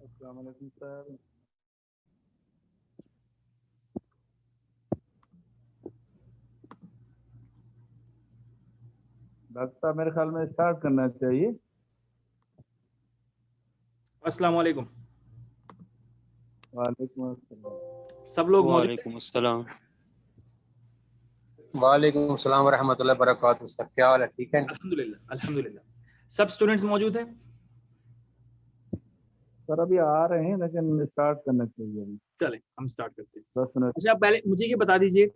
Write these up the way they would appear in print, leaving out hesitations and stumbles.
अस्सलाम वालेकुम sir. Doctor साहब मेरे ख्याल में स्टार्ट करना चाहिए। अस्सलाम वालेकुम। वालेकुम अस्सलाम। सब लोग मौजूद हैं? वालेकुम अस्सलाम। वालेकुम सलाम रहमतुल्लाहि व बरकातहू। सर क्या हाल है? ठीक है? अल्हम्दुलिल्लाह अल्हम्दुलिल्लाह। सब स्टूडेंट्स मौजूद हैं? सर अभी आ रहे हैं लेकिन स्टार्ट करना चाहिए अभी। चलें हम स्टार्ट करते हैं। 10 मिनट। अच्छा, पहले मुझे ये बता दीजिए,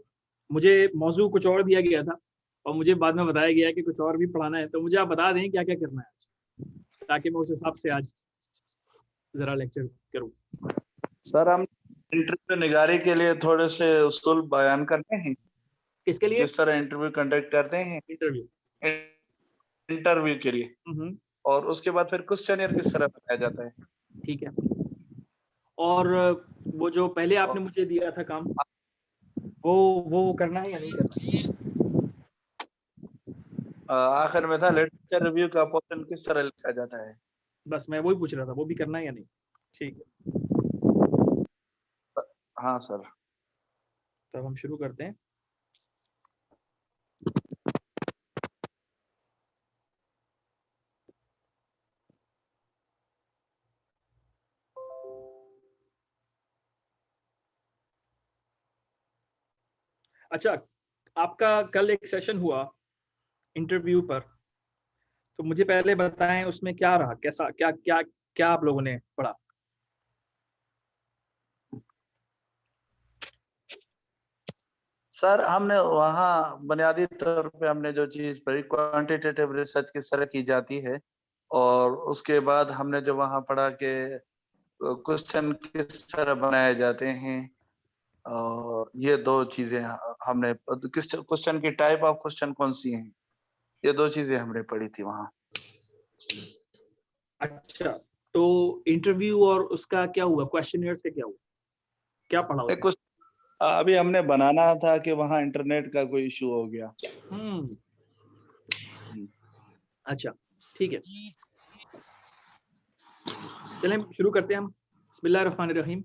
मुझे मौजू कुछ और दिया गया था और मुझे बाद में बताया गया कि कुछ और भी पढ़ाना है, तो मुझे आप बता दें क्या क्या करना है आज, ताकि मैं उस हिसाब से आज जरा लेक्चर करूं। सर हम इंटरव्यू निगारी के लिए थोड़े से उसूल बयान करते हैं, किसके लिए? किस तरह इंटरव्यू कंडक्ट करते हैं इंटरव्यू। इंटरव्यू के लिए, और उसके बाद फिर क्वेश्चनियर किस तरह बनाया जाता है। ठीक है। और वो जो पहले आपने मुझे दिया था काम, वो करना है या नहीं करना? आखिर में था लिटरेचर रिव्यू का पोर्शन किस तरह लिखा जाता है। बस मैं वही पूछ रहा था, वो भी करना है या नहीं? ठीक है, हाँ सर। तो हम शुरू करते हैं। अच्छा, आपका कल एक सेशन हुआ इंटरव्यू पर, तो मुझे पहले बताएं उसमें क्या रहा, कैसा क्या क्या क्या आप लोगों ने पढ़ा? सर हमने वहाँ बुनियादी तौर पे हमने जो चीज़ पढ़ी क्वांटिटेटिव रिसर्च किस तरह की जाती है, और उसके बाद हमने जो वहाँ पढ़ा कि क्वेश्चन किस तरह बनाए जाते हैं, और ये दो चीज़ें हमने किस क्वेश्चन की टाइप ऑफ क्वेश्चन कौन सी हैं, ये दो चीज़ें हमने पढ़ी थी वहाँ। अच्छा, तो इंटरव्यू और उसका क्या हुआ, क्वेश्चनियर से क्या हुआ, क्या पढ़ा उसमें? कुछ अभी हमने बनाना था कि वहाँ इंटरनेट का कोई इशू हो गया। अच्छा ठीक है, चलें शुरू करते हैं हम। बिस्मिल्लाहिर्रहमानिर्रहीम।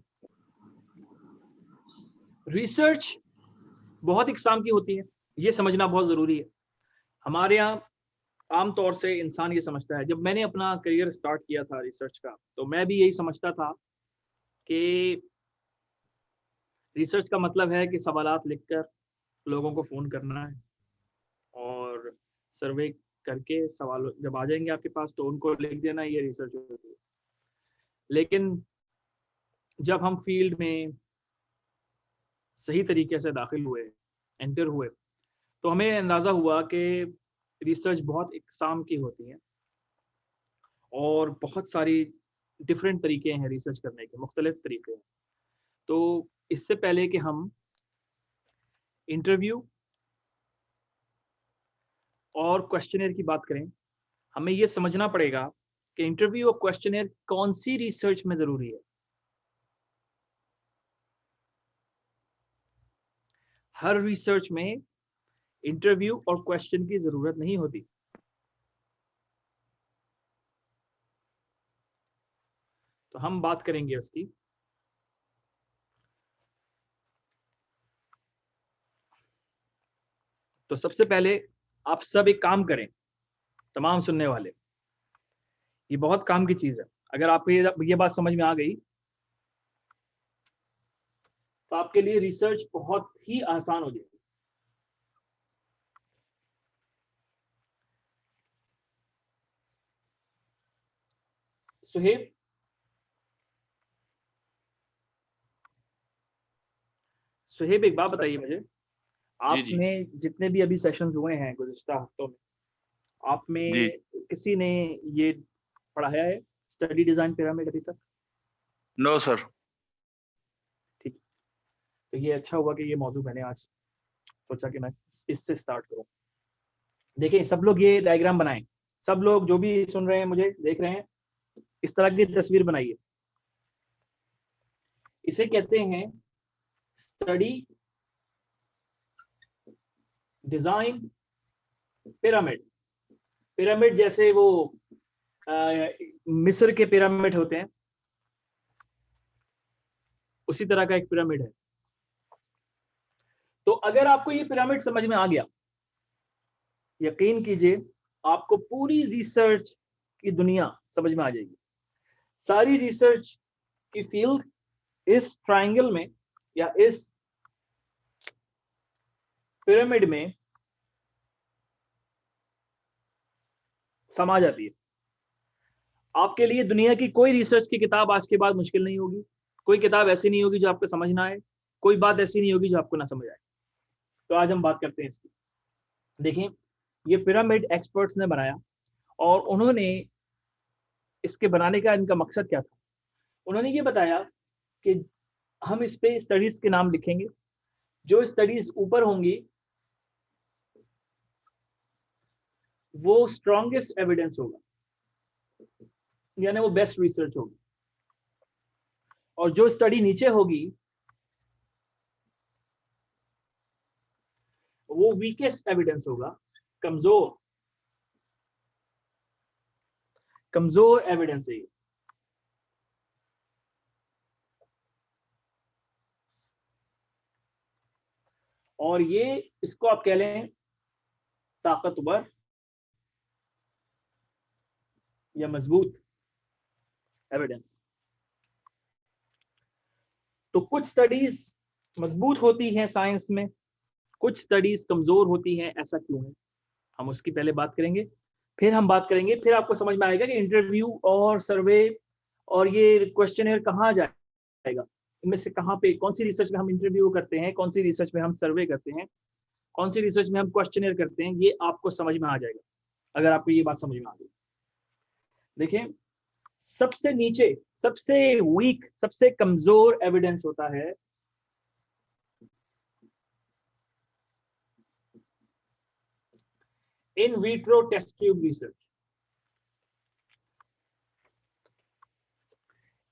रिसर्च बहुत इकसाम की होती है, ये समझना बहुत ज़रूरी है। हमारे यहाँ आम तौर से इंसान ये समझता है, जब मैंने अपना करियर स्टार्ट किया था रिसर्च का, तो मैं भी यही समझता था कि रिसर्च का मतलब है कि सवालात लिखकर लोगों को फ़ोन करना है और सर्वे करके सवाल जब आ जाएंगे आपके पास तो उनको लिख देना, ये रिसर्च होती है। लेकिन जब हम फील्ड में सही तरीके से दाखिल हुए, एंटर हुए, तो हमें अंदाज़ा हुआ कि रिसर्च बहुत इकसाम की होती है और बहुत सारी डिफरेंट तरीके हैं रिसर्च करने के, मुख्तलिफ तरीके हैं। तो इससे पहले कि हम इंटरव्यू और क्वेश्चनर की बात करें, हमें ये समझना पड़ेगा कि इंटरव्यू और क्वेश्चनर कौन सी रिसर्च में ज़रूरी है। हर रिसर्च में इंटरव्यू और क्वेश्चन की ज़रूरत नहीं होती। तो हम बात करेंगे उसकी। तो सबसे पहले आप सब एक काम करें, तमाम सुनने वाले, ये बहुत काम की चीज़ है। अगर आपको ये बात समझ में आ गई तो आपके लिए रिसर्च बहुत ही आसान हो जाएगी। सुहेब, सुहेब एक बात बताइए मुझे, आपने जितने भी अभी सेशंस हुए हैं गुज़िश्ता हफ्तों में, आप में किसी ने ये पढ़ाया है स्टडी डिज़ाइन पिरामिड अभी तक? No sir. ठीक, तो ये अच्छा हुआ कि ये मौजू मैंने आज सोचा कि मैं इससे स्टार्ट करूं। देखिए सब लोग ये डायग्राम बनाएं, सब लोग जो भी सुन रहे हैं, मुझे देख रहे हैं, इस तरह की तस्वीर बनाइए। इसे कहते हैं स्टडी डिजाइन पिरामिड। पिरामिड जैसे वो मिस्र के पिरामिड होते हैं, उसी तरह का एक पिरामिड है। तो अगर आपको ये पिरामिड समझ में आ गया, यकीन कीजिए आपको पूरी रिसर्च की दुनिया समझ में आ जाएगी। सारी रिसर्च की फील्ड इस ट्रायंगल में या इस पिरामिड में समा जाती है। आपके लिए दुनिया की कोई रिसर्च की किताब आज के बाद मुश्किल नहीं होगी। कोई किताब ऐसी नहीं होगी जो आपको समझ ना आए, कोई बात ऐसी नहीं होगी जो आपको ना समझ आए। तो आज हम बात करते हैं इसकी। देखिए, ये पिरामिड एक्सपर्ट्स ने बनाया और उन्होंने इसके बनाने का इनका मकसद क्या था। उन्होंने ये बताया कि हम इस पे स्टडीज के नाम लिखेंगे, जो स्टडीज ऊपर होंगी वो स्ट्रॉन्गेस्ट एविडेंस होगा, यानी वो बेस्ट रिसर्च होगी, और जो स्टडी नीचे होगी वो वीकेस्ट एविडेंस होगा, कमजोर एविडेंस है। और ये इसको आप कह लें ताकतवर या मजबूत एविडेंस। तो कुछ स्टडीज मजबूत होती हैं साइंस में, कुछ स्टडीज कमजोर होती हैं, ऐसा क्यों है? हम उसकी पहले बात करेंगे, फिर हम बात करेंगे, फिर आपको समझ में आएगा कि इंटरव्यू और सर्वे और ये क्वेश्चनर कहाँ जाएगा, इनमें से कहाँ पे, कौन सी रिसर्च में हम इंटरव्यू करते हैं, कौन सी रिसर्च में हम सर्वे करते हैं, कौन सी रिसर्च में हम क्वेश्चनर करते हैं, ये आपको समझ में आ जाएगा अगर आपको ये बात समझ में आ गई। देखिए, सबसे नीचे, सबसे वीक, सबसे कमजोर एविडेंस होता है in vitro test tube research.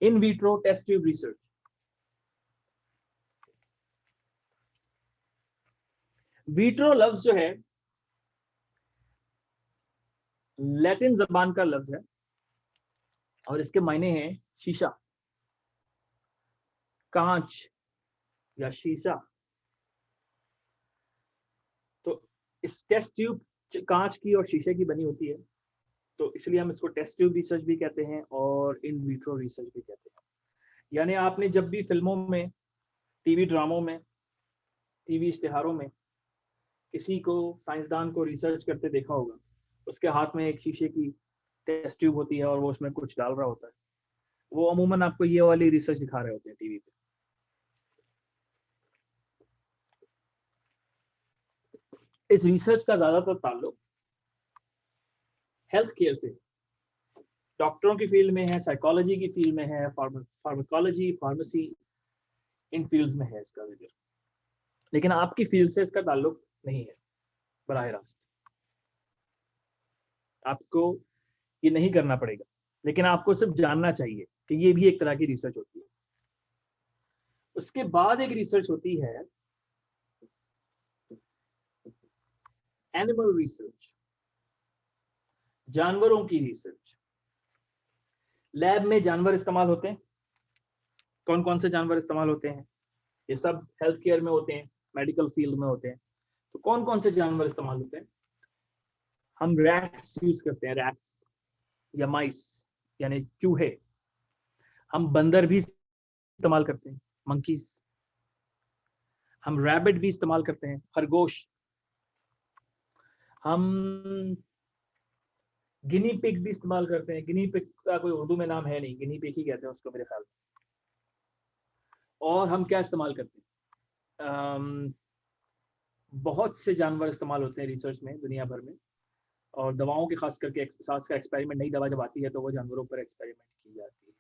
In vitro test tube research, vitro लफ्ज जो है लैटिन जबान का लफ्ज है और इसके मायने हैं शीशा, कांच या शीशा। तो इस टेस्ट ट्यूब कांच की और शीशे की बनी होती है, तो इसलिए हम इसको टेस्ट ट्यूब रिसर्च भी कहते हैं और इन विट्रो रिसर्च भी कहते हैं। यानी आपने जब भी फिल्मों में, टीवी ड्रामों में, टीवी इश्तिहारों में किसी को, साइंसदान को रिसर्च करते देखा होगा, उसके हाथ में एक शीशे की टेस्ट ट्यूब होती है और वो उसमें कुछ डाल रहा होता है। वो अमूमन आपको ये वाली रिसर्च दिखा रहे होते हैं टीवी पे। इस रिसर्च का ज्यादातर ताल्लुक हेल्थ केयर से, डॉक्टरों की फील्ड में है, साइकोलॉजी की फील्ड में है, फार्माकोलॉजी, फार्मेसी, इन फील्ड्स में है इसका जिक्र। लेकिन आपकी फील्ड से इसका ताल्लुक नहीं है बराह रास्त, आपको ये नहीं करना पड़ेगा, लेकिन आपको सिर्फ जानना चाहिए कि ये भी एक तरह की रिसर्च होती है। उसके बाद एक रिसर्च होती है एनिमल रिसर्च, जानवरों की रिसर्च। लैब में जानवर इस्तेमाल होते हैं। कौन कौन से जानवर इस्तेमाल होते हैं? ये सब हेल्थ केयर में होते हैं, मेडिकल फील्ड में होते हैं। तो कौन कौन से जानवर इस्तेमाल होते हैं? हम रैट्स यूज करते हैं, रैट्स या माइस यानी चूहे। हम बंदर भी इस्तेमाल करते हैं, मंकीज। हम रैबिट भी इस्तेमाल करते हैं, खरगोश। हम गिनी पिग भी इस्तेमाल करते हैं। गिनी पिग का कोई उर्दू में नाम है नहीं, गिनी पिग ही कहते हैं उसको मेरे ख्याल में। और हम क्या इस्तेमाल करते हैं? बहुत से जानवर इस्तेमाल होते हैं रिसर्च में दुनिया भर में, और दवाओं के खास करके सांस का एक्सपेरिमेंट, नई दवा जब आती है तो वो जानवरों पर एक्सपेरिमेंट की जाती है।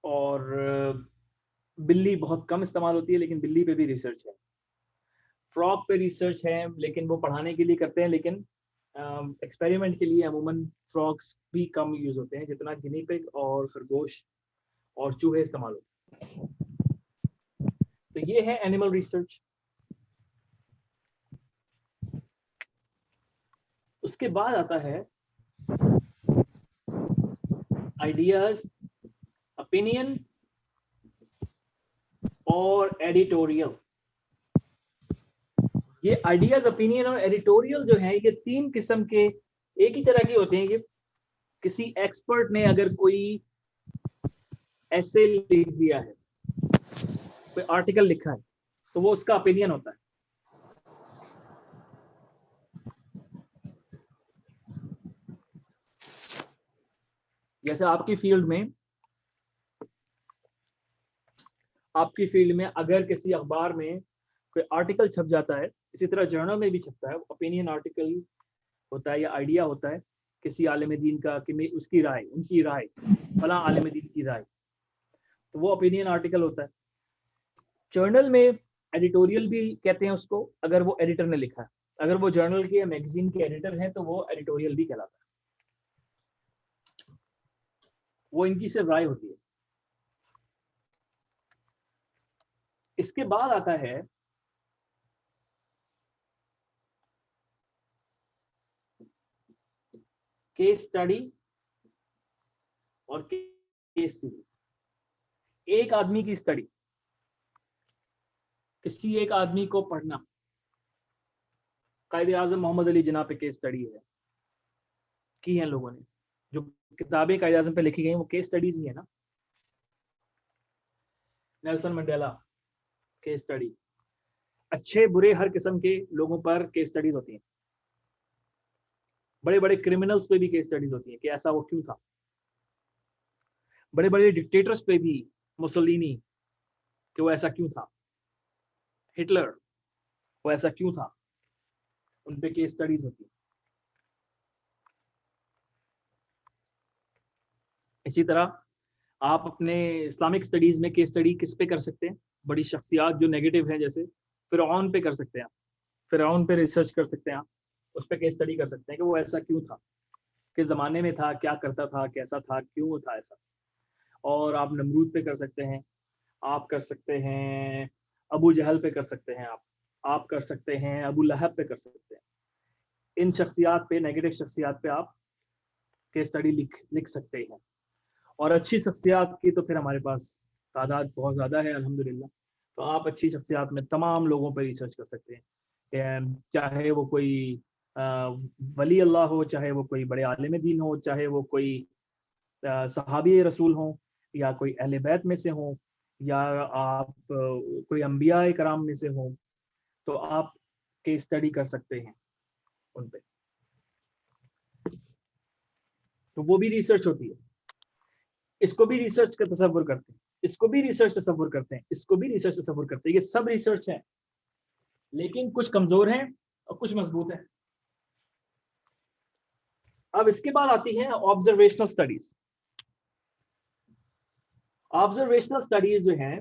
और बिल्ली बहुत कम इस्तेमाल होती है, लेकिन बिल्ली पे भी रिसर्च है। फ्रॉग पे रिसर्च है, लेकिन वो पढ़ाने के लिए करते हैं, लेकिन एक्सपेरिमेंट के लिए अमूमन फ्रॉग्स भी कम यूज होते हैं जितना गिनी पिग और खरगोश और चूहे इस्तेमाल होते हैं। तो ये है एनिमल रिसर्च। उसके बाद आता है आइडियाज ओपिनियन और एडिटोरियल। ये आइडियाज, ओपिनियन और एडिटोरियल जो है, ये तीन किस्म के एक ही तरह के होते हैं। ये किसी एक्सपर्ट ने अगर कोई ऐसे लिख दिया है, कोई आर्टिकल लिखा है, तो वो उसका ओपिनियन होता है। जैसे आपकी फील्ड में अगर किसी अखबार में कोई आर्टिकल छप जाता है, इसी तरह जर्नल में भी छपता है, ओपिनियन आर्टिकल होता है या आइडिया होता है किसी आलिम दीन का, कि उसकी राय, उनकी राय, फला आलिम दीन की राय, तो वो ओपिनियन आर्टिकल होता है। जर्नल में एडिटोरियल भी कहते हैं उसको, अगर वो एडिटर ने लिखा है। अगर वो जर्नल के या मैगजीन के एडिटर हैं तो वो एडिटोरियल भी कहलाता है। वो इनकी सिर्फ राय होती है। इसके बाद आता है केस स्टडी और केस सीरीज। एक आदमी की स्टडी, किसी एक आदमी को पढ़ना। कायदे आजम मोहम्मद अली जिन्ना पे केस स्टडी है, की हैं लोगों ने। जो किताबें कायदे आजम पे लिखी गई वो केस स्टडीज ही है ना। Nelson Mandela case study. अच्छे बुरे हर किस्म के लोगों पर केस स्टडीज होती हैं। बड़े बड़े क्रिमिनल्स पे भी केस स्टडीज होती हैं कि ऐसा वो क्यों था। बड़े बड़े डिक्टेटर्स पे भी, मुसोलिनी, कि वो ऐसा क्यों था। हिटलर, वो ऐसा क्यों था, उन पे केस स्टडीज होती है। इसी तरह आप अपने इस्लामिक स्टडीज में केस स्टडी किस पे कर सकते हैं? बड़ी शख्सियात जो नेगेटिव हैं, जैसे फिरौन पे कर सकते हैं। फिरौन पे रिसर्च कर सकते हैं आप, उस पर केस स्टडी कर सकते हैं कि वो ऐसा क्यों था, किस जमाने में था, क्या करता था, कैसा था, क्यों था ऐसा। और आप नमरूद पे कर सकते हैं, आप कर सकते हैं अबू जहल पे कर सकते हैं, आप कर सकते हैं अबू लहब पे कर सकते हैं। इन शख्सियात पे, नेगेटिव शख्सियात पे आप केस स्टडी लिख सकते हैं। और अच्छी शख्सियात की तो फिर हमारे पास तादाद बहुत ज़्यादा है अल्हम्दुलिल्लाह। तो आप अच्छी शख्सियात में तमाम लोगों पर रिसर्च कर सकते हैं, चाहे वो कोई वली अल्लाह हो, चाहे वो कोई बड़े आलिम दीन हो, चाहे वो कोई सहाबी रसूल हो, या कोई अहले बैत में से हो, या आप कोई अम्बिया कराम में से हो, तो आप केस स्टडी कर सकते हैं उन पे। तो वो भी रिसर्च होती है। इसको भी रिसर्च का तस्वुर करते हैं, इसको भी रिसर्च तस्वुर करते हैं, इसको भी रिसर्च तस्वुर करते हैं। ये सब रिसर्च है, लेकिन कुछ कमजोर हैं और कुछ मजबूत हैं। अब इसके बाद आती है ऑब्जर्वेशनल स्टडीज। ऑब्जर्वेशनल स्टडीज जो हैं,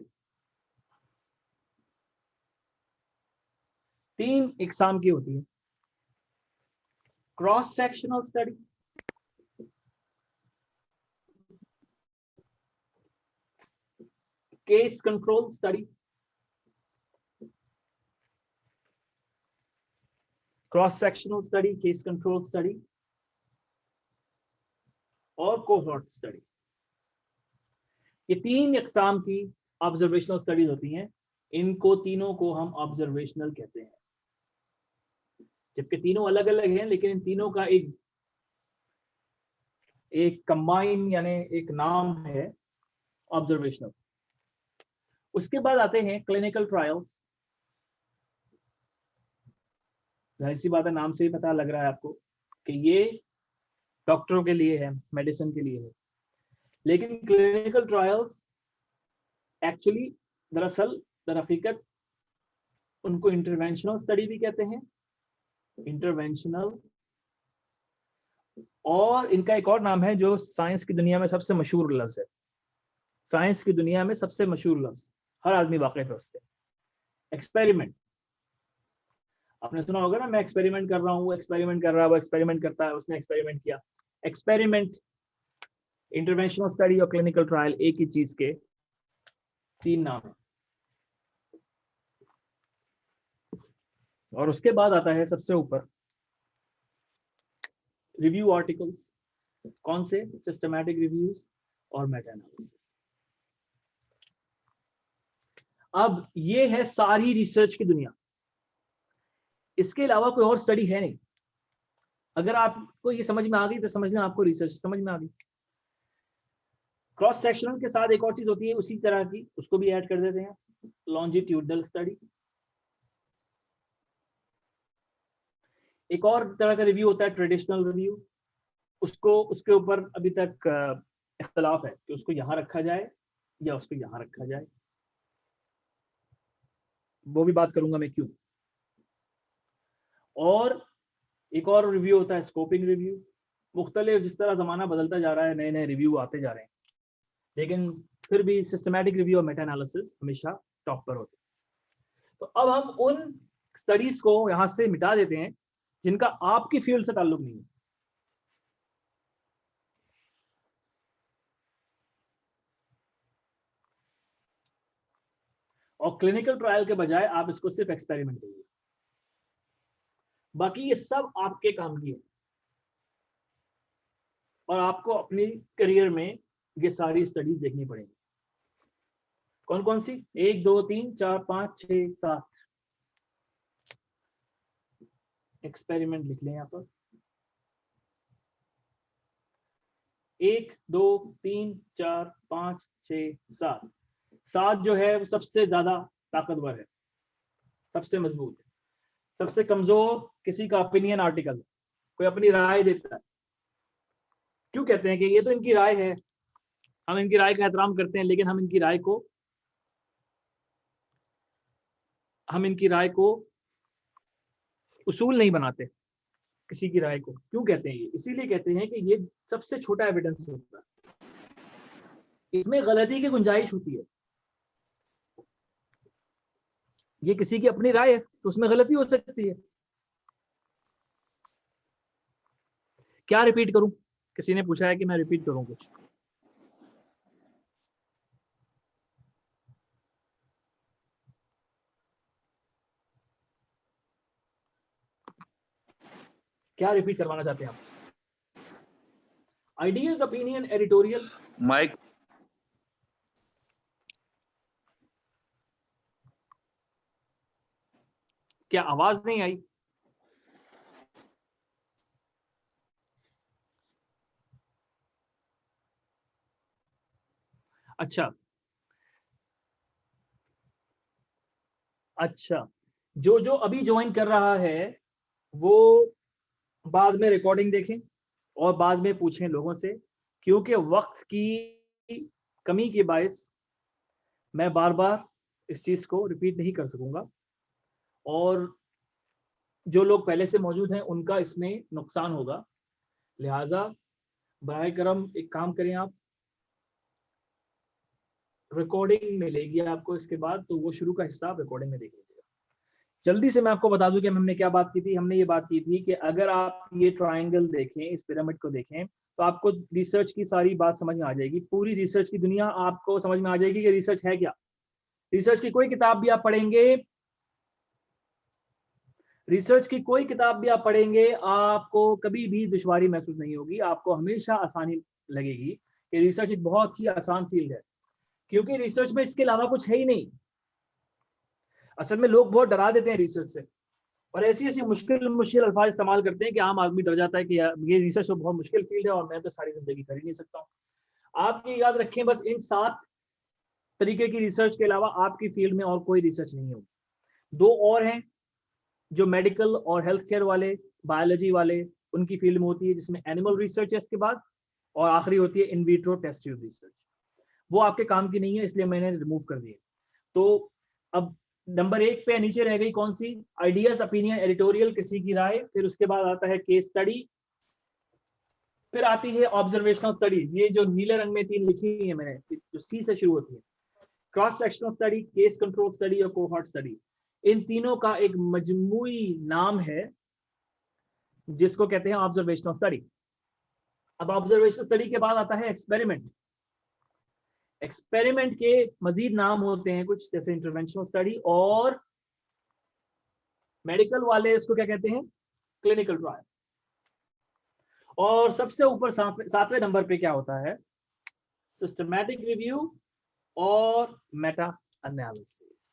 तीन इकसाम की होती है। Cross sectional study, case control study, cross sectional study, case control study और कोहॉर्ट स्टडी। ये तीन इकसाम की ऑब्जर्वेशनल स्टडीज होती हैं। इनको तीनों को हम ऑब्जर्वेशनल कहते हैं, जबकि तीनों अलग अलग हैं, लेकिन इन तीनों का एक कंबाइन यानी एक नाम है ऑब्जर्वेशनल। उसके बाद आते हैं क्लिनिकल ट्रायल्स। जाहिर सी बात है, नाम से ही पता लग रहा है आपको कि ये डॉक्टरों के लिए है, मेडिसिन के लिए है। लेकिन क्लिनिकल ट्रायल्स एक्चुअली, दरअसल दर हकीकत, उनको इंटरवेंशनल स्टडी भी कहते हैं। इंटरवेंशनल, और इनका एक और नाम है जो साइंस की दुनिया में सबसे मशहूर लफ्ज है। साइंस की दुनिया में सबसे मशहूर लफ्ज, हर आदमी वाकिफ है उससे, एक्सपेरिमेंट। आपने सुना होगा ना, मैं एक्सपेरिमेंट कर रहा हूँ, वो एक्सपेरिमेंट कर रहा है, वो एक्सपेरिमेंट करता है, उसने एक्सपेरिमेंट किया। एक्सपेरिमेंट, इंटरवेंशनल स्टडी और क्लिनिकल ट्रायल एक ही चीज के तीन नाम है। और उसके बाद आता है सबसे ऊपर रिव्यू आर्टिकल्स। कौन से? सिस्टमैटिक रिव्यूज और मेटा एनालिसिस। अब ये है सारी रिसर्च की दुनिया, इसके अलावा कोई और स्टडी है नहीं। अगर आपको ये समझ में आ गई तो समझ लें आपको रिसर्च समझ में आ गई। क्रॉस सेक्शनल के साथ एक और चीज होती है उसी तरह की, उसको भी ऐड कर देते हैं, लॉन्जिट्यूडनल स्टडी। एक और तरह का रिव्यू होता है ट्रेडिशनल रिव्यू, उसके ऊपर अभी तक इख्तलाफ है कि उसको यहाँ रखा जाए या उसको यहाँ रखा जाए, वो भी बात करूंगा मैं क्यों। और एक और रिव्यू होता है स्कोपिंग रिव्यू। मुख्तलिफ, जिस तरह ज़माना बदलता जा रहा है नए नए रिव्यू आते जा रहे हैं, लेकिन फिर भी सिस्टमैटिक रिव्यू और मेटा एनालिसिस हमेशा टॉप पर होते हैं। तो अब हम उन स्टडीज को यहाँ से मिटा देते हैं जिनका आपकी फील्ड से ताल्लुक नहीं है। और क्लिनिकल ट्रायल के बजाय आप इसको सिर्फ एक्सपेरिमेंट करिए, बाकी ये सब आपके काम की है और आपको अपनी करियर में ये सारी स्टडीज देखनी पड़ेगी। कौन कौन सी? 1 2 3 4 5 6 7 एक्सपेरिमेंट लिख लें यहाँ पर। 1 2 3 4 5 6 7 7 जो है वो सबसे ज्यादा ताकतवर है, सबसे मजबूत है। सबसे कमजोर किसी का ओपिनियन आर्टिकल, कोई अपनी राय देता है। क्यों कहते हैं कि ये तो इनकी राय है, हम इनकी राय का एहतराम करते हैं, लेकिन हम इनकी राय को उसूल नहीं बनाते किसी की राय को। क्यों कहते हैं ये? इसीलिए कहते हैं कि ये सबसे छोटा एविडेंस होता है, इसमें गलती की गुंजाइश होती है। ये किसी की अपनी राय है तो उसमें गलती हो सकती है। क्या रिपीट करूं? किसी ने पूछा है कि मैं रिपीट करूं कुछ। क्या रिपीट करवाना चाहते हैं आप? Ideas, opinion, editorial. माइक क्या आवाज नहीं आई? अच्छा अच्छा, जो अभी ज्वाइन कर रहा है वो बाद में रिकॉर्डिंग देखें और बाद में पूछें लोगों से, क्योंकि वक्त की कमी के बायस मैं बार बार इस चीज को रिपीट नहीं कर सकूंगा और जो लोग पहले से मौजूद हैं उनका इसमें नुकसान होगा। लिहाजा बराए करम एक काम करें, आप रिकॉर्डिंग मिलेगी आपको इसके बाद, तो वो शुरू का हिस्सा आप रिकॉर्डिंग में देख लीजिएगा। जल्दी से मैं आपको बता दूं कि हमने क्या बात की थी। हमने ये बात की थी कि अगर आप ये ट्रायंगल देखें, इस पिरामिड को देखें, तो आपको रिसर्च की सारी बात समझ में आ जाएगी। पूरी रिसर्च की दुनिया आपको समझ में आ जाएगी कि रिसर्च है क्या। रिसर्च की कोई किताब भी आप पढ़ेंगे, आपको कभी भी दुश्वारी महसूस नहीं होगी, आपको हमेशा आसानी लगेगी कि रिसर्च एक बहुत ही आसान फील्ड है, क्योंकि रिसर्च में इसके अलावा कुछ है ही नहीं। असल में लोग बहुत डरा देते हैं रिसर्च से और ऐसी ऐसी मुश्किल अल्फाज इस्तेमाल करते हैं कि आम आदमी डर जाता है कि ये रिसर्च तो बहुत मुश्किल फील्ड है और मैं तो सारी जिंदगी कर ही नहीं सकता हूँ। आप ये याद रखें, बस इन 7 तरीके की रिसर्च के अलावा आपकी फील्ड में और कोई रिसर्च नहीं होगी। 2 और हैं जो मेडिकल और हेल्थ केयर वाले, बायोलॉजी वाले, उनकी फील्ड में होती है, जिसमें एनिमल रिसर्च है इसके बाद, और आखिरी होती है in vitro test tube research. वो आपके काम की नहीं है, इसलिए मैंने रिमूव कर दिया। तो अब नंबर 1 पे नीचे रह गई कौन सी? आइडियाज, ओपिनियन, एडिटोरियल, किसी की राय। फिर उसके बाद आता है केस स्टडी, फिर आती है ऑब्जर्वेशनल स्टडीज। ये जो नीले रंग में 3 लिखी है मैंने, जो सी से शुरू होती है, cross sectional study, case control study और कोहॉर्ट स्टडी। इन तीनों का एक मजमूई नाम है जिसको कहते हैं ऑब्जर्वेशनल स्टडी। अब ऑब्जर्वेशनल स्टडी के बाद आता है एक्सपेरिमेंट। एक्सपेरिमेंट के मजीद नाम होते हैं कुछ, जैसे इंटरवेंशनल स्टडी, और मेडिकल वाले इसको क्या कहते हैं? Clinical trial. और सबसे ऊपर 7वें नंबर पे क्या होता है? सिस्टमैटिक रिव्यू और मेटा एनालिसिस।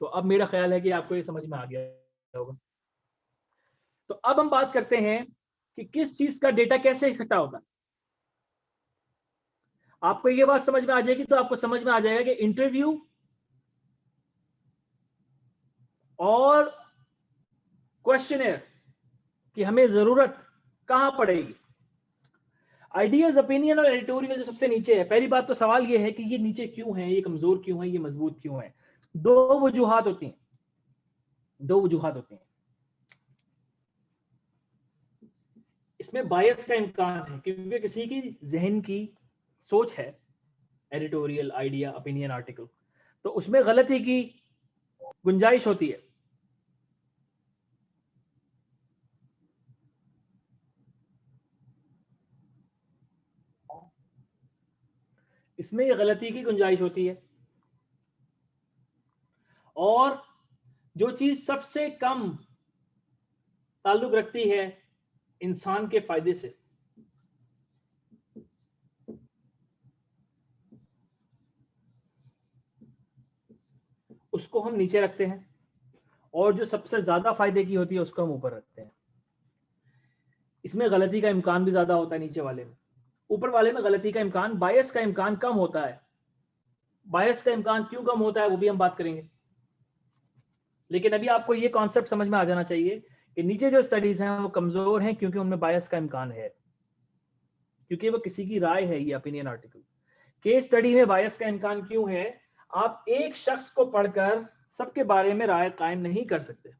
तो अब मेरा ख्याल है कि आपको ये समझ में आ गया होगा। तो अब हम बात करते हैं कि किस चीज का डेटा कैसे इकट्ठा होता है। आपको ये बात समझ में आ जाएगी तो आपको समझ में आ जाएगा कि इंटरव्यू और क्वेश्चनर की हमें जरूरत कहां पड़ेगी। आइडियाज, ओपिनियन और एडिटोरियल जो सबसे नीचे है, पहली बात तो सवाल ये है कि ये नीचे क्यों है, ये कमजोर क्यों है, ये मजबूत क्यों है। दो वजूहात होती हैं, दो वजूहात होती हैं। इसमें बायस का इम्कान है क्योंकि किसी की जहन की सोच है, एडिटोरियल, आइडिया, ओपिनियन, आर्टिकल, तो उसमें गलती की गुंजाइश होती है। इसमें ये गलती की गुंजाइश होती है। और जो चीज सबसे कम ताल्लुक रखती है इंसान के फायदे से, उसको हम नीचे रखते हैं, और जो सबसे ज्यादा फायदे की होती है उसको हम ऊपर रखते हैं। इसमें गलती का इम्कान भी ज्यादा होता है नीचे वाले में। ऊपर वाले में गलती का इम्कान, बायस का इम्कान कम होता है। बायस का इम्कान क्यों कम होता है वो भी हम बात करेंगे। लेकिन अभी आपको ये कॉन्सेप्ट समझ में आ जाना चाहिए कि नीचे जो स्टडीज हैं वो कमजोर हैं क्योंकि उनमें बायस का इम्कान है, क्योंकि वो किसी की राय है। ये ओपिनियन आर्टिकल, केस स्टडी में बायस का इम्कान क्यों है? आप एक शख्स को पढ़कर सबके बारे में राय कायम नहीं कर सकते।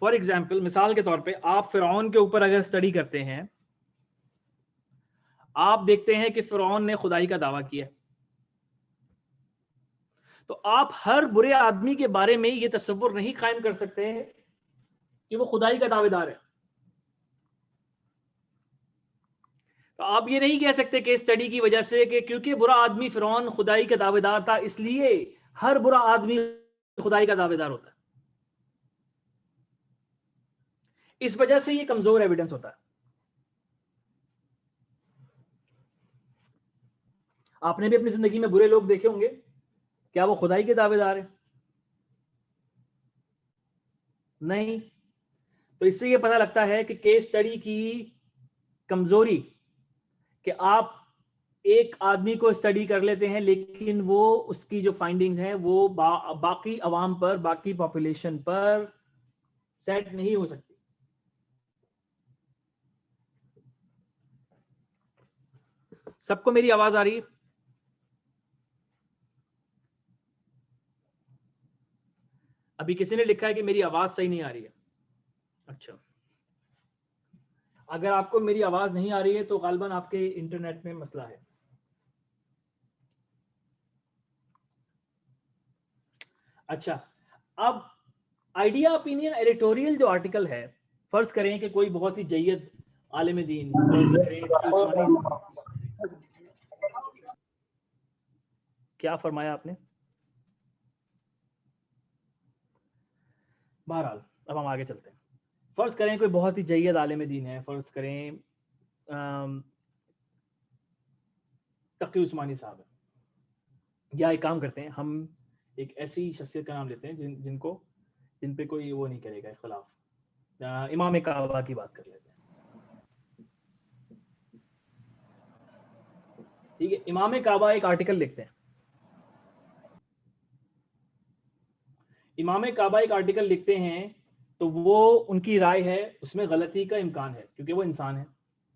फॉर एग्जाम्पल, मिसाल के तौर पे आप फिरौन के ऊपर अगर स्टडी करते हैं, आप देखते हैं कि फिरौन ने खुदाई का दावा किया, तो आप हर बुरे आदमी के बारे में ये तसव्वुर नहीं कायम कर सकते हैं कि वो खुदाई का दावेदार है। तो आप ये नहीं कह सकते केस स्टडी की वजह से कि क्योंकि बुरा आदमी फिरौन खुदाई का दावेदार था इसलिए हर बुरा आदमी खुदाई का दावेदार होता है। इस वजह से ये कमजोर एविडेंस होता है। आपने भी अपनी जिंदगी में बुरे लोग देखे होंगे, क्या वो खुदाई के दावेदार है? नहीं। तो इससे ये पता लगता है कि केस स्टडी की कमजोरी कि आप एक आदमी को स्टडी कर लेते हैं लेकिन वो उसकी जो फाइंडिंग्स हैं वो बाकी अवाम पर, बाकी पॉपुलेशन पर सेट नहीं हो सकती। सबको मेरी आवाज आ रही है? अभी किसी ने लिखा है कि मेरी आवाज सही नहीं आ रही है। अच्छा, अगर आपको मेरी आवाज नहीं आ रही है तो गालिबन आपके इंटरनेट में मसला है। अच्छा, अब आइडिया, ओपिनियन, एडिटोरियल जो आर्टिकल है, फर्ज करें कि कोई बहुत ही जय्यद आलिम दीन, क्या फरमाया आपने? बहरहाल अब हम आगे चलते हैं। फर्ज करें कोई बहुत ही जय्यद आलिम दीन है, फर्ज करें तकी उस्मानी साहब है, या एक काम करते हैं, हम एक ऐसी शख्सियत का नाम लेते हैं जिन पे कोई वो नहीं करेगा इख्तिलाफ। इमाम काबा की बात कर लेते हैं, ठीक है। इमाम काबा एक आर्टिकल लिखते हैं, इमाम काबा एक आर्टिकल लिखते हैं, तो वो उनकी राय है, उसमें गलती का इम्कान है क्योंकि वो इंसान है,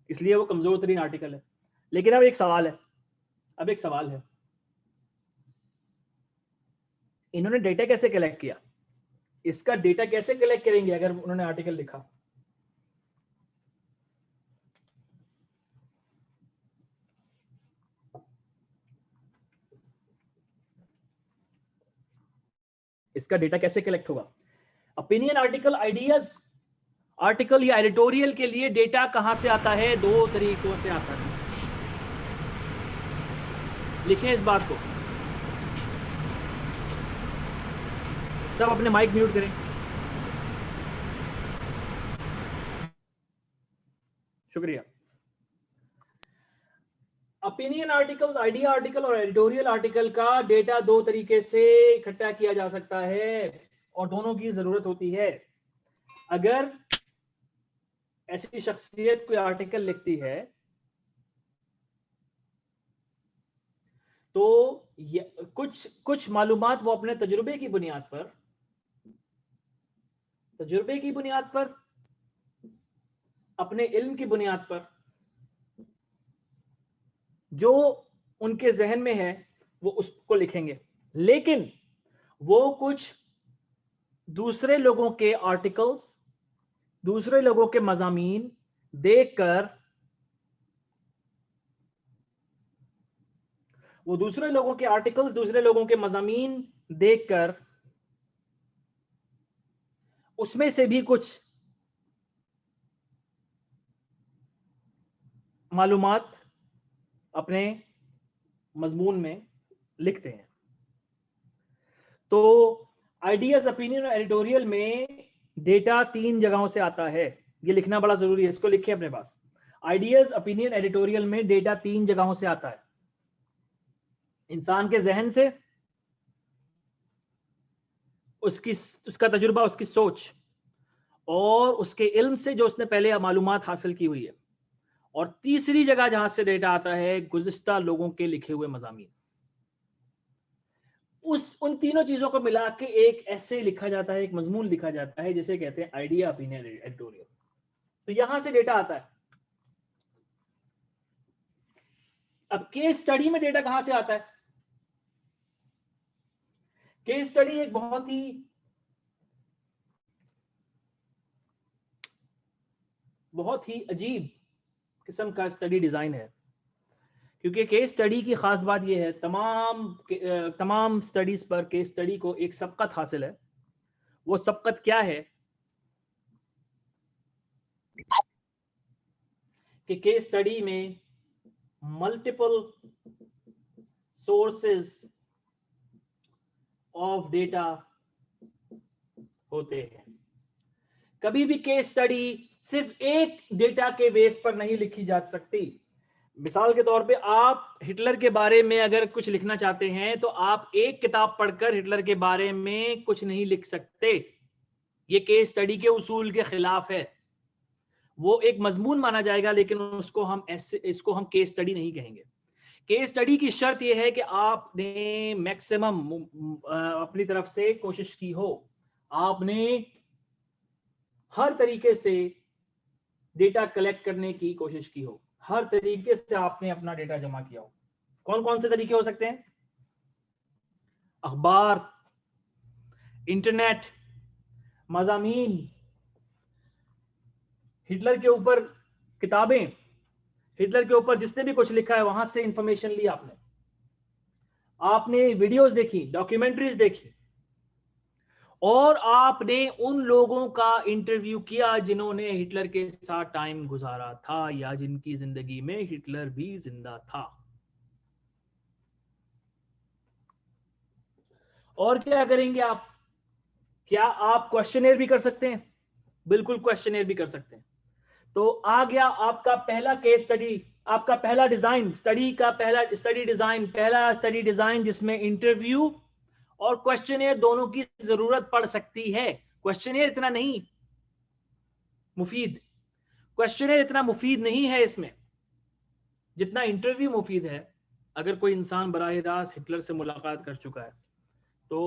इसलिए वो कमजोर तरीन आर्टिकल है। लेकिन अब एक सवाल है, इन्होंने डेटा कैसे कलेक्ट किया? इसका डेटा कैसे कलेक्ट करेंगे अगर उन्होंने आर्टिकल लिखा? इसका डेटा कैसे कलेक्ट होगा? ओपिनियन आर्टिकल, आइडियाज आर्टिकल या एडिटोरियल के लिए डेटा कहां से आता है? दो तरीकों से आता है। लिखें इस बात को, सब अपने माइक म्यूट करें। शुक्रिया। ओपिनियन आर्टिकल्स, आइडिया आर्टिकल और एडिटोरियल आर्टिकल का डेटा दो तरीके से इकट्ठा किया जा सकता है और दोनों की जरूरत होती है। अगर ऐसी शख्सियत कोई आर्टिकल लिखती है तो कुछ मालूमात वो अपने तजुर्बे की बुनियाद पर, अपने इल्म की बुनियाद पर, जो उनके जहन में है वो उसको लिखेंगे। लेकिन वो कुछ दूसरे लोगों के आर्टिकल्स, दूसरे लोगों के मज़ामीन देखकर, वो दूसरे लोगों के आर्टिकल्स, दूसरे लोगों के मज़ामीन देखकर उसमें से भी कुछ मालूमात अपने मजमून में लिखते हैं। तो आइडियाज, ओपिनियन और एडिटोरियल में डेटा 3 जगहों से आता है। ये लिखना बड़ा जरूरी है, इसको लिखिए अपने पास। आइडियाज, ओपिनियन, एडिटोरियल में डेटा 3 जगहों से आता है। इंसान के जहन से, उसका तजुर्बा, उसकी सोच और उसके इल्म से जो उसने पहले मालूमात हासिल की हुई है। और तीसरी जगह जहां से डेटा आता है, गुज़िश्ता लोगों के लिखे हुए मज़ामीन। उन तीनों चीजों को मिला के एक ऐसे लिखा जाता है, एक मजमून लिखा जाता है, जिसे कहते हैं आइडिया, ओपिनियन, एडिटोरियल। तो यहां से डेटा आता है। अब केस स्टडी में डेटा कहां से आता है? केस स्टडी एक बहुत ही अजीब किस्म का स्टडी डिजाइन है, क्योंकि केस स्टडी की खास बात यह है, तमाम स्टडीज पर केस स्टडी को एक सबकत हासिल है। वो सबकत क्या है कि केस स्टडी में मल्टीपल सोर्सेस ऑफ डेटा होते हैं। कभी भी केस स्टडी सिर्फ एक डेटा के बेस पर नहीं लिखी जा सकती। मिसाल के तौर पे आप हिटलर के बारे में अगर कुछ लिखना चाहते हैं तो आप एक किताब पढ़कर हिटलर के बारे में कुछ नहीं लिख सकते। ये केस स्टडी के उसूल के खिलाफ है। वो एक मजमून माना जाएगा, लेकिन इसको हम केस स्टडी नहीं कहेंगे। केस स्टडी की शर्त यह है कि आपने मैक्सिमम अपनी तरफ से कोशिश की हो, आपने हर तरीके से डेटा कलेक्ट करने की कोशिश की हो, हर तरीके से आपने अपना डेटा जमा किया हो। कौन कौन से तरीके हो सकते हैं? अखबार, इंटरनेट, मज़ामीन, हिटलर के ऊपर किताबें, हिटलर के ऊपर जिसने भी कुछ लिखा है वहां से इंफॉर्मेशन ली आपने वीडियोस देखी, डॉक्यूमेंट्रीज देखी, और आपने उन लोगों का इंटरव्यू किया जिन्होंने हिटलर के साथ टाइम गुजारा था या जिनकी जिंदगी में हिटलर भी जिंदा था। और क्या करेंगे आप? क्या आप क्वेश्चनेयर भी कर सकते हैं? बिल्कुल क्वेश्चनेयर भी कर सकते हैं। तो आ गया आपका पहला केस स्टडी, आपका पहला डिजाइन, पहला स्टडी डिजाइन जिसमें इंटरव्यू और क्वेश्चनेयर दोनों की जरूरत पड़ सकती है। क्वेश्चनेयर इतना मुफीद नहीं है इसमें जितना इंटरव्यू मुफीद है। अगर कोई इंसान बराह रास्त हिटलर से मुलाकात कर चुका है तो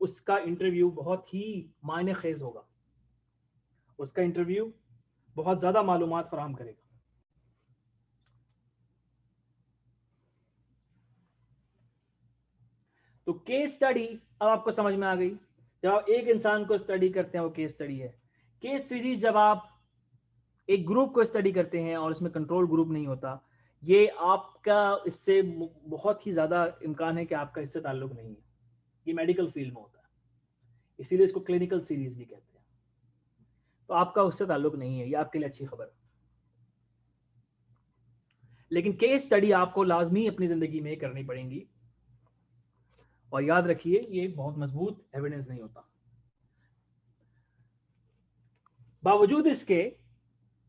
उसका इंटरव्यू बहुत ही मायने खेज होगा, उसका इंटरव्यू बहुत ज्यादा मालूमात फराहम करेगा। तो केस स्टडी अब आपको समझ में आ गई। जब आप एक इंसान को स्टडी करते हैं वो केस स्टडी है। केस सीरीज जब आप एक ग्रुप को स्टडी करते हैं और इसमें कंट्रोल ग्रुप नहीं होता, ये आपका इससे बहुत ही ज्यादा इम्कान है कि आपका इससे ताल्लुक नहीं है। ये मेडिकल फील्ड में होता है, इसीलिए इसको क्लिनिकल सीरीज भी कहते हैं। तो आपका उससे ताल्लुक नहीं है, ये आपके लिए अच्छी खबर है। लेकिन केस स्टडी आपको लाजमी अपनी जिंदगी में करनी पड़ेगी। और याद रखिए, ये बहुत मजबूत एविडेंस नहीं होता। बावजूद इसके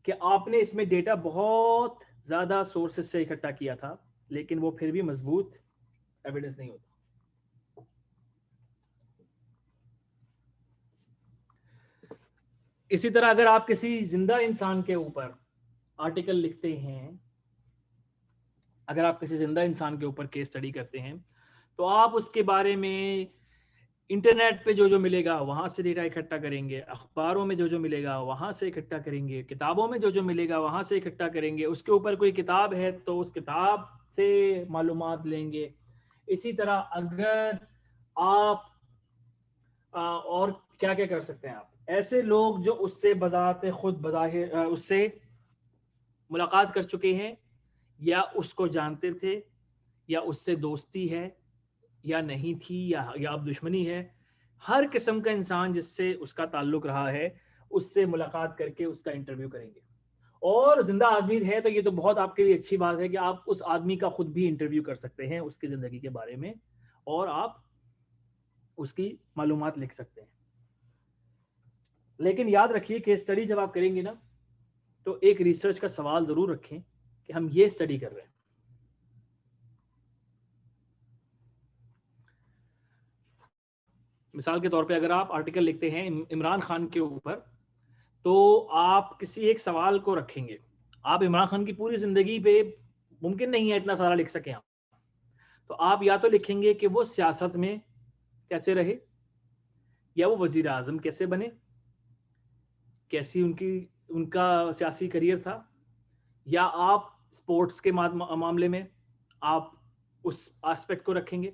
कि आपने इसमें डेटा बहुत ज़्यादा सोर्सेस से इकट्ठा किया था, लेकिन वो फिर भी मजबूत एविडेंस नहीं होता। इसी तरह अगर आप किसी जिंदा इंसान के ऊपर आर्टिकल लिखते हैं, अगर आप किसी जिंदा इंसान के ऊपर केस स्टडी करते हैं, तो आप उसके बारे में इंटरनेट पे जो जो मिलेगा वहां से डेटा इकट्ठा करेंगे, अखबारों में जो जो मिलेगा वहां से इकट्ठा करेंगे, किताबों में जो जो मिलेगा वहां से इकट्ठा करेंगे, उसके ऊपर कोई किताब है तो उस किताब से मालूमात लेंगे। इसी तरह अगर आप और क्या क्या कर सकते हैं, आप ऐसे लोग जो उससे बजाते खुद बजाहिर उससे मुलाकात कर चुके हैं, या उसको जानते थे, या उससे दोस्ती है या नहीं थी, या अब दुश्मनी है, हर किस्म का इंसान जिससे उसका ताल्लुक रहा है उससे मुलाकात करके उसका इंटरव्यू करेंगे। और जिंदा आदमी है तो ये तो बहुत आपके लिए अच्छी बात है कि आप उस आदमी का खुद भी इंटरव्यू कर सकते हैं उसकी ज़िंदगी के बारे में, और आप उसकी मालूमात लिख सकते हैं। लेकिन याद रखिए, केस स्टडी जब आप करेंगे ना, तो एक रिसर्च का सवाल ज़रूर रखें कि हम ये स्टडी कर रहे हैं। मिसाल के तौर पे अगर आप आर्टिकल लिखते हैं इमरान खान के ऊपर, तो आप किसी एक सवाल को रखेंगे। आप इमरान खान की पूरी ज़िंदगी पे मुमकिन नहीं है इतना सारा लिख सकें आप, तो आप या तो लिखेंगे कि वो सियासत में कैसे रहे, या वो वजीर आज़म कैसे बने, कैसी उनका सियासी करियर था, या आप स्पोर्ट्स के मामले में आप उस एस्पेक्ट को रखेंगे,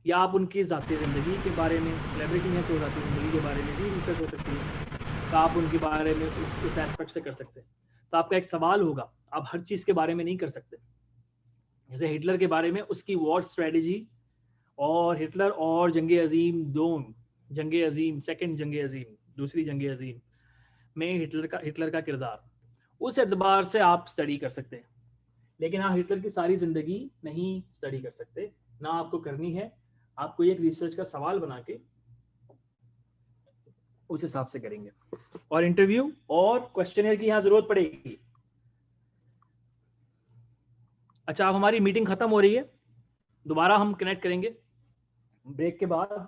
या आप उनकी ज़ाती ज़िंदगी के बारे में, सेलिब्रिटी हैं तो ज़ाती ज़िंदगी के बारे में भी रिसर्च हो सकती है, तो आप उनके बारे में उस एस्पेक्ट से कर सकते हैं। तो आपका एक सवाल होगा, आप हर चीज़ के बारे में नहीं कर सकते। जैसे हिटलर के बारे में उसकी वॉर स्ट्रेटजी, और हिटलर और जंग अजीम जंग अजीम, सेकेंड जंग अजीम, दूसरी जंग अजीम में हिटलर का किरदार, उस एतबार से आप स्टडी कर सकते हैं। लेकिन हाँ, हिटलर की सारी जिंदगी नहीं स्टडी कर सकते, ना आपको करनी है। आपको एक रिसर्च का सवाल बना के उस हिसाब से करेंगे, और इंटरव्यू और क्वेश्चनर की यहाँ जरूरत पड़ेगी। अच्छा, अब हमारी मीटिंग खत्म हो रही है, दोबारा हम कनेक्ट करेंगे ब्रेक के बाद।